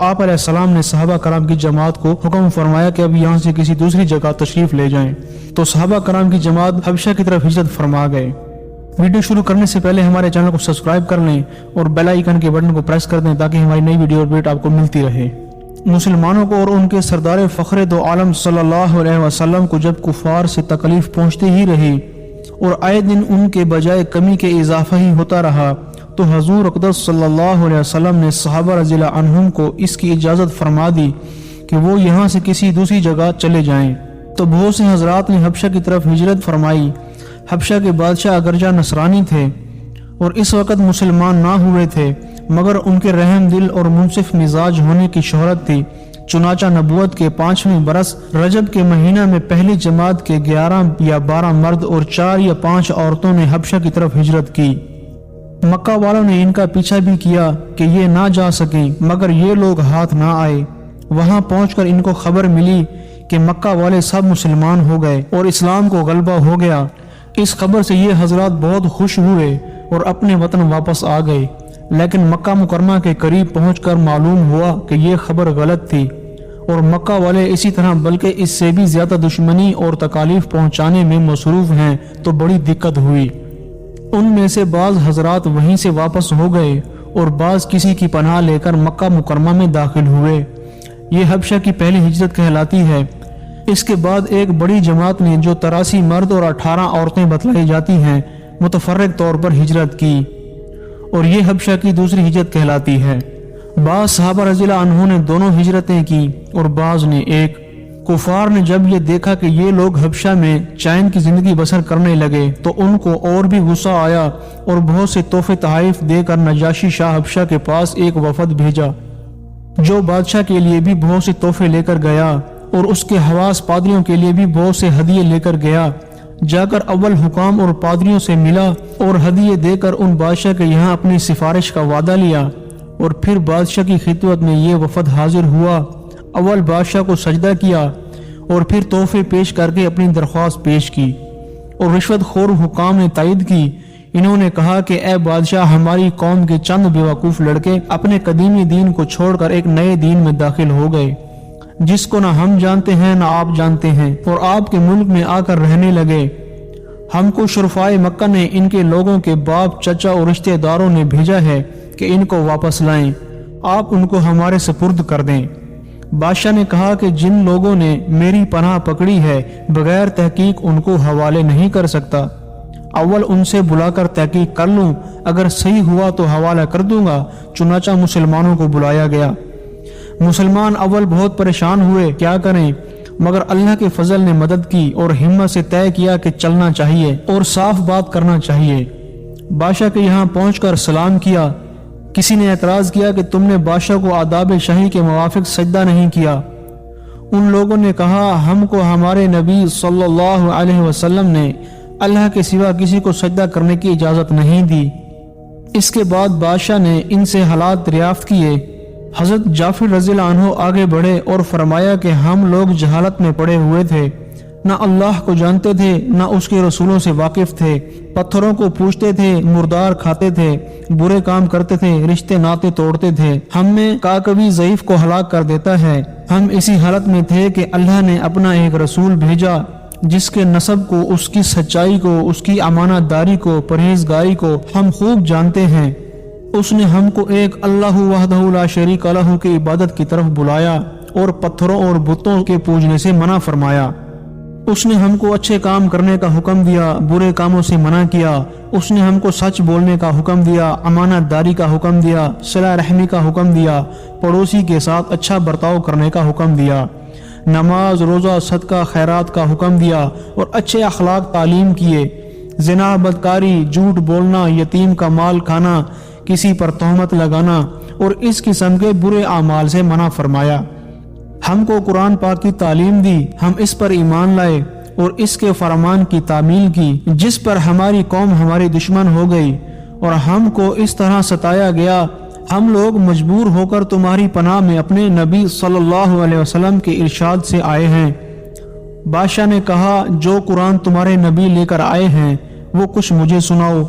آپ علیہ السلام نے صحابہ کرام کی جماعت کو حکم فرمایا کہ اب یہاں سے کسی دوسری جگہ تشریف لے جائیں، تو صحابہ کرام کی جماعت حبشہ کی طرف ہجرت فرما گئے۔ ویڈیو شروع کرنے سے پہلے ہمارے چینل کو سبسکرائب کر لیں اور بیل آئیکن کے بٹن کو پریس کر دیں تاکہ ہماری نئی ویڈیو اپڈیٹ آپ کو ملتی رہے۔ مسلمانوں کو اور ان کے سردار فخر دو عالم صلی اللہ علیہ وسلم کو جب کفار سے تکلیف پہنچتی ہی رہی اور آئے دن ان کے بجائے کمی کے اضافہ ہی ہوتا رہا، تو حضور اقدس صلی اللہ علیہ وسلم نے صحابہ رضی اللہ عنہم کو اس کی اجازت فرما دی کہ وہ یہاں سے کسی دوسری جگہ چلے جائیں۔ تو بہت سے حضرات نے حبشہ کی طرف ہجرت فرمائی۔ حبشہ کے بادشاہ اگرچہ نصرانی تھے اور اس وقت مسلمان نہ ہوئے تھے، مگر ان کے رحم دل اور منصف مزاج ہونے کی شہرت تھی۔ چنانچہ نبوت کے 5ویں برس رجب کے مہینہ میں پہلی جماعت کے 11 یا 12 مرد اور 4 یا 5 عورتوں نے حبشہ کی طرف ہجرت کی۔ مکہ والوں نے ان کا پیچھا بھی کیا کہ یہ نہ جا سکیں، مگر یہ لوگ ہاتھ نہ آئے۔ وہاں پہنچ کر ان کو خبر ملی کہ مکہ والے سب مسلمان ہو گئے اور اسلام کو غلبہ ہو گیا۔ اس خبر سے یہ حضرات بہت خوش ہوئے اور اپنے وطن واپس آ گئے، لیکن مکہ مکرمہ کے قریب پہنچ کر معلوم ہوا کہ یہ خبر غلط تھی اور مکہ والے اسی طرح بلکہ اس سے بھی زیادہ دشمنی اور تکالیف پہنچانے میں مصروف ہیں، تو بڑی دقت ہوئی۔ ان میں سے بعض حضرات وہیں سے واپس ہو گئے اور بعض کسی کی پناہ لے کر مکہ مکرمہ میں داخل ہوئے۔ یہ حبشہ کی پہلی ہجرت کہلاتی ہے۔ اس کے بعد ایک بڑی جماعت نے جو 83 مرد اور 18 عورتیں بتلائی جاتی ہیں متفرق طور پر ہجرت کی، اور یہ حبشہ کی دوسری ہجرت کہلاتی ہے۔ بعض صحابہ رضی اللہ عنہ نے دونوں ہجرتیں کی اور بعض نے ایک۔ کفار نے جب یہ دیکھا کہ یہ لوگ حبشہ میں چین کی زندگی بسر کرنے لگے تو ان کو اور بھی غصہ آیا اور بہت سے تحفے تحائف دے کر نجاشی شاہ حبشہ کے پاس ایک وفد بھیجا، جو بادشاہ کے لیے بھی بہت سے تحفے لے کر گیا اور اس کے حواس پادریوں کے لیے بھی بہت سے ہدیے لے کر گیا۔ جا کر اول حکام اور پادریوں سے ملا اور ہدیے دے کر ان بادشاہ کے یہاں اپنی سفارش کا وعدہ لیا، اور پھر بادشاہ کی خدمت میں یہ وفد حاضر ہوا۔ اول بادشاہ کو سجدہ کیا اور پھر تحفے پیش کر کے اپنی درخواست پیش کی، اور رشوت خور حکام نے تائید کی۔ انہوں نے کہا کہ اے بادشاہ، ہماری قوم کے چند بیوقوف لڑکے اپنے قدیمی دین کو چھوڑ کر ایک نئے دین میں داخل ہو گئے، جس کو نہ ہم جانتے ہیں نہ آپ جانتے ہیں، اور آپ کے ملک میں آ کر رہنے لگے۔ ہم کو شرفائے مکہ نے ان کے لوگوں کے باپ، چچا اور رشتہ داروں نے بھیجا ہے کہ ان کو واپس لائیں، آپ ان کو ہمارے سپرد کر دیں۔ بادشاہ نے کہا کہ جن لوگوں نے میری پناہ پکڑی ہے بغیر تحقیق ان کو حوالے نہیں کر سکتا۔ اول ان سے بلا کر تحقیق کر لوں، اگر صحیح ہوا تو حوالہ کر دوں گا۔ چنانچہ مسلمانوں کو بلایا گیا۔ مسلمان اول بہت پریشان ہوئے، کیا کریں، مگر اللہ کے فضل نے مدد کی اور ہمت سے طے کیا کہ چلنا چاہیے اور صاف بات کرنا چاہیے۔ بادشاہ کے یہاں پہنچ کر سلام کیا۔ کسی نے اعتراض کیا کہ تم نے بادشاہ کو آداب شاہی کے موافق سجدہ نہیں کیا۔ ان لوگوں نے کہا، ہم کو ہمارے نبی صلی اللہ علیہ وسلم نے اللہ کے سوا کسی کو سجدہ کرنے کی اجازت نہیں دی۔ اس کے بعد بادشاہ نے ان سے حالات دریافت کیے۔ حضرت جعفر رضی اللہ عنہ آگے بڑھے اور فرمایا کہ ہم لوگ جہالت میں پڑے ہوئے تھے، نہ اللہ کو جانتے تھے نہ اس کے رسولوں سے واقف تھے، پتھروں کو پوجتے تھے، مردار کھاتے تھے، برے کام کرتے تھے، رشتے ناطے توڑتے تھے، ہم میں کاکوی ضعیف کو ہلاک کر دیتا ہے۔ ہم اسی حالت میں تھے کہ اللہ نے اپنا ایک رسول بھیجا جس کے نسب کو، اس کی سچائی کو، اس کی امانت داری کو، پرہیزگاری کو ہم خوب جانتے ہیں۔ اس نے ہم کو ایک اللہ وحدہ لا شریک لہ کی عبادت کی طرف بلایا اور پتھروں اور بتوں کے پوجنے سے منع فرمایا۔ اس نے ہم کو اچھے کام کرنے کا حکم دیا، برے کاموں سے منع کیا۔ اس نے ہم کو سچ بولنے کا حکم دیا، امانت داری کا حکم دیا، صلہ رحمی کا حکم دیا، پڑوسی کے ساتھ اچھا برتاؤ کرنے کا حکم دیا، نماز، روزہ، صدقہ، خیرات کا حکم دیا اور اچھے اخلاق تعلیم کیے۔ زنا، بدکاری، جھوٹ بولنا، یتیم کا مال کھانا، کسی پر تہمت لگانا اور اس قسم کے برے اعمال سے منع فرمایا۔ ہم کو قرآن پاک کی تعلیم دی، ہم اس پر ایمان لائے اور اس کے فرمان کی تعمیل کی، جس پر ہماری قوم ہماری دشمن ہو گئی اور ہم کو اس طرح ستایا گیا۔ ہم لوگ مجبور ہو کر تمہاری پناہ میں اپنے نبی صلی اللہ علیہ وسلم کے ارشاد سے آئے ہیں۔ بادشاہ نے کہا، جو قرآن تمہارے نبی لے کر آئے ہیں وہ کچھ مجھے سناؤ۔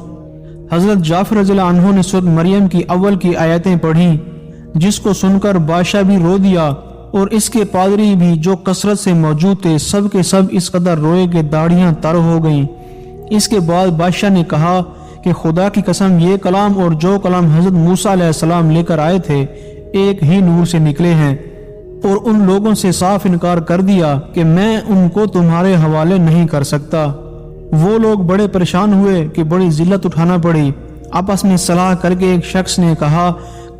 حضرت جعفر رضی اللہ عنہ نے سورۃ مریم کی اول کی آیتیں پڑھی، جس کو سن کر بادشاہ بھی رو دیا اور اس کے پادری بھی جو کثرت سے موجود تھے سب کے سب اس قدر روئے کہ داڑھیاں تر ہو گئیں۔ اس کے بعد بادشاہ نے کہا کہ خدا کی قسم یہ کلام اور جو کلام حضرت موسیٰ علیہ السلام لے کر آئے تھے ایک ہی نور سے نکلے ہیں، اور ان لوگوں سے صاف انکار کر دیا کہ میں ان کو تمہارے حوالے نہیں کر سکتا۔ وہ لوگ بڑے پریشان ہوئے کہ بڑی ذلت اٹھانا پڑی۔ آپس میں صلاح کر کے ایک شخص نے کہا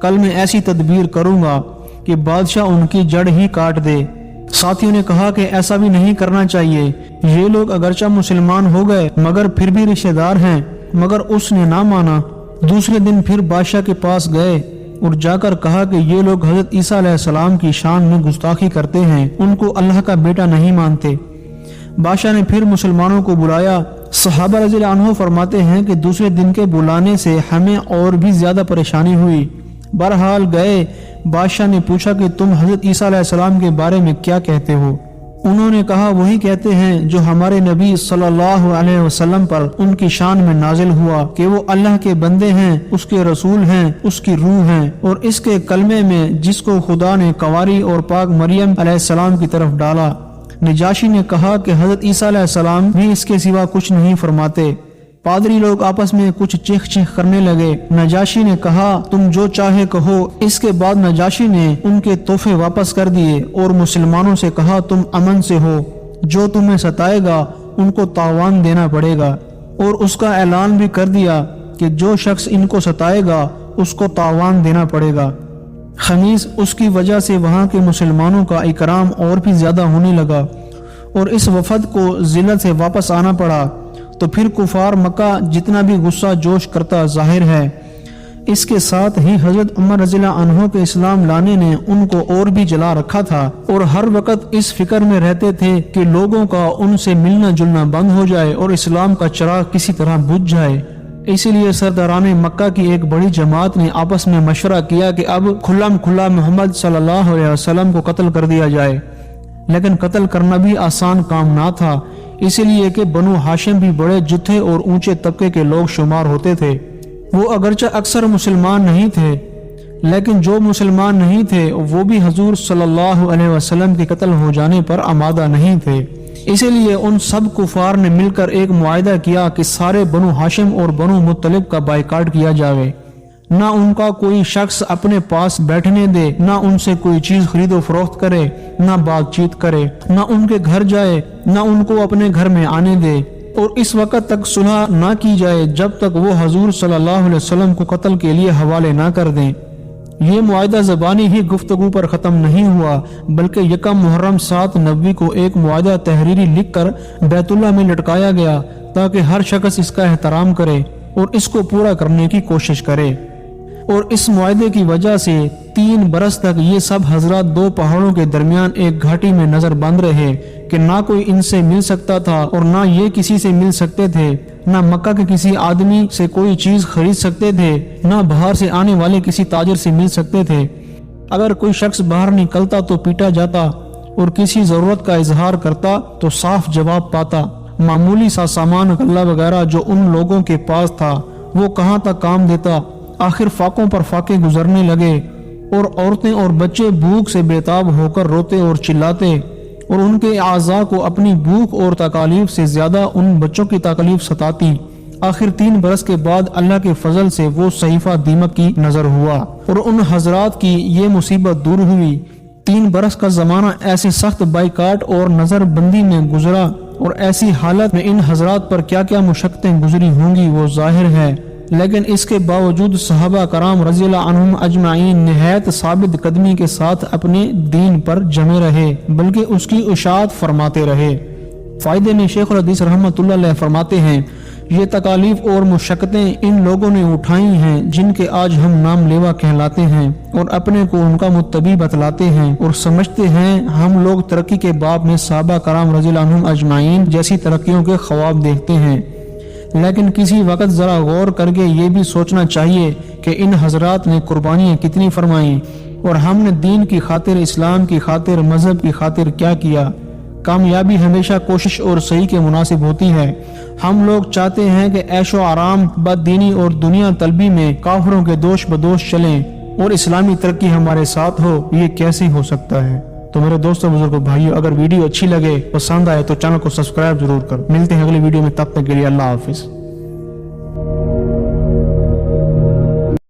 کل میں ایسی تدبیر کروں گا کہ بادشاہ ان کی جڑ ہی کاٹ دے۔ ساتھیوں نے کہا کہ ایسا بھی نہیں کرنا چاہیے، یہ لوگ اگرچہ مسلمان ہو گئے مگر پھر بھی رشتہ دار ہیں، مگر اس نے نہ مانا۔ دوسرے دن پھر بادشاہ کے پاس گئے اور جا کر کہا کہ یہ لوگ حضرت عیسیٰ علیہ السلام کی شان میں گستاخی کرتے ہیں، ان کو اللہ کا بیٹا نہیں مانتے۔ بادشاہ نے پھر مسلمانوں کو بلایا۔ صحابہ رضی اللہ عنہ فرماتے ہیں کہ دوسرے دن کے بلانے سے ہمیں اور بھی زیادہ پریشانی ہوئی۔ بہرحال گئے، بادشاہ نے پوچھا کہ تم حضرت عیسیٰ علیہ السلام کے بارے میں کیا کہتے ہو؟ انہوں نے کہا وہی کہتے ہیں جو ہمارے نبی صلی اللہ علیہ وسلم پر ان کی شان میں نازل ہوا کہ وہ اللہ کے بندے ہیں، اس کے رسول ہیں، اس کی روح ہیں، اور اس کے کلمے میں جس کو خدا نے کنواری اور پاک مریم علیہ السلام کی طرف ڈالا۔ نجاشی نے کہا کہ حضرت عیسیٰ علیہ السلام بھی اس کے سوا کچھ نہیں فرماتے۔ پادری لوگ آپس میں کچھ چیخ چیخ کرنے لگے۔ نجاشی نے کہا تم جو چاہے کہو۔ اس کے بعد نجاشی نے ان کے تحفے واپس کر دیے اور مسلمانوں سے کہا تم امن سے ہو، جو تمہیں ستائے گا ان کو تاوان دینا پڑے گا، اور اس کا اعلان بھی کر دیا کہ جو شخص ان کو ستائے گا اس کو تاوان دینا پڑے گا۔ خمیس اس کی وجہ سے وہاں کے مسلمانوں کا اکرام اور بھی زیادہ ہونے لگا اور اس وفد کو ذلت سے واپس آنا پڑا۔ تو پھر کفار مکہ جتنا بھی غصہ جوش کرتا ظاہر ہے۔ اس کے ساتھ ہی حضرت عمر رضی اللہ عنہ کے اسلام لانے نے ان کو اور بھی جلا رکھا تھا، اور ہر وقت اس فکر میں رہتے تھے کہ لوگوں کا ان سے ملنا جلنا بند ہو جائے اور اسلام کا چراغ کسی طرح بجھ جائے۔ اسی لیے سرداران مکہ کی ایک بڑی جماعت نے آپس میں مشورہ کیا کہ اب کھلم کھلا محمد صلی اللہ علیہ وسلم کو قتل کر دیا جائے، لیکن قتل کرنا بھی آسان کام نہ تھا، اسی لیے کہ بنو ہاشم بھی بڑے جتھے اور اونچے طبقے کے لوگ شمار ہوتے تھے۔ وہ اگرچہ اکثر مسلمان نہیں تھے، لیکن جو مسلمان نہیں تھے وہ بھی حضور صلی اللہ علیہ وسلم کے قتل ہو جانے پر آمادہ نہیں تھے۔ اسی لیے ان سب کفار نے مل کر ایک معاہدہ کیا کہ سارے بنو ہاشم اور بنو مطلب کا بائیکاٹ کیا جاوے، نہ ان کا کوئی شخص اپنے پاس بیٹھنے دے، نہ ان سے کوئی چیز خرید و فروخت کرے، نہ بات چیت کرے، نہ ان کے گھر جائے، نہ ان کو اپنے گھر میں آنے دے، اور اس وقت تک صلح نہ کی جائے جب تک وہ حضور صلی اللہ علیہ وسلم کو قتل کے لیے حوالے نہ کر دیں۔ یہ معاہدہ زبانی ہی گفتگو پر ختم نہیں ہوا، بلکہ یکم محرم 7 نبوی کو ایک معاہدہ تحریری لکھ کر بیت اللہ میں لٹکایا گیا تاکہ ہر شخص اس کا احترام کرے اور اس کو پورا کرنے کی کوشش کرے۔ اور اس معاہدے کی وجہ سے 3 برس تک یہ سب حضرات 2 پہاڑوں کے درمیان ایک گھاٹی میں نظر بند رہے کہ نہ کوئی ان سے مل سکتا تھا اور نہ یہ کسی سے مل سکتے تھے، نہ مکہ کے کسی آدمی سے کوئی چیز خرید سکتے تھے، نہ باہر سے آنے والے کسی تاجر سے مل سکتے تھے۔ اگر کوئی شخص باہر نکلتا تو پیٹا جاتا اور کسی ضرورت کا اظہار کرتا تو صاف جواب پاتا۔ معمولی سا سامان غلہ وغیرہ جو ان لوگوں کے پاس تھا وہ کہاں تک کام دیتا۔ آخر فاقوں پر فاقے گزرنے لگے اور عورتیں اور بچے بھوک سے بےتاب ہو کر روتے اور چلاتے، اور ان کے اعضاء کو اپنی بھوک اور تکالیف سے زیادہ ان بچوں کی تکالیف ستاتی۔ آخر 3 برس کے بعد اللہ کے فضل سے وہ صحیفہ دیمک کی نظر ہوا اور ان حضرات کی یہ مصیبت دور ہوئی۔ 3 برس کا زمانہ ایسے سخت بائیکاٹ اور نظر بندی میں گزرا، اور ایسی حالت میں ان حضرات پر کیا کیا مشقتیں گزری ہوں گی وہ ظاہر ہے، لیکن اس کے باوجود صحابہ کرام رضی اللہ عنہم اجمعین نہایت ثابت قدمی کے ساتھ اپنے دین پر جمے رہے، بلکہ اس کی اشاعت فرماتے رہے۔ فائدے میں شیخ الحدیث رحمۃ اللہ علیہ فرماتے ہیں یہ تکالیف اور مشقتیں ان لوگوں نے اٹھائی ہیں جن کے آج ہم نام لیوا کہلاتے ہیں اور اپنے کو ان کا متبع بتلاتے ہیں اور سمجھتے ہیں ہم لوگ ترقی کے باب میں صحابہ کرام رضی اللہ عنہم اجمعین جیسی ترقیوں کے خواب دیکھتے ہیں، لیکن کسی وقت ذرا غور کر کے یہ بھی سوچنا چاہیے کہ ان حضرات نے قربانیاں کتنی فرمائیں اور ہم نے دین کی خاطر، اسلام کی خاطر، مذہب کی خاطر کیا کیا۔ کامیابی ہمیشہ کوشش اور صحیح کے مناسب ہوتی ہے۔ ہم لوگ چاہتے ہیں کہ عیش و آرام، بد دینی اور دنیا طلبی میں کافروں کے دوش بدوش چلیں، اور اسلامی ترقی ہمارے ساتھ ہو، یہ کیسے ہو سکتا ہے؟ تو میرے دوستوں بزرگوں بھائیوں، اگر ویڈیو اچھی لگے، پسند آئے تو چینل کو سبسکرائب ضرور کر۔ ملتے ہیں اگلی ویڈیو میں، تب تک کے لیے اللہ حافظ۔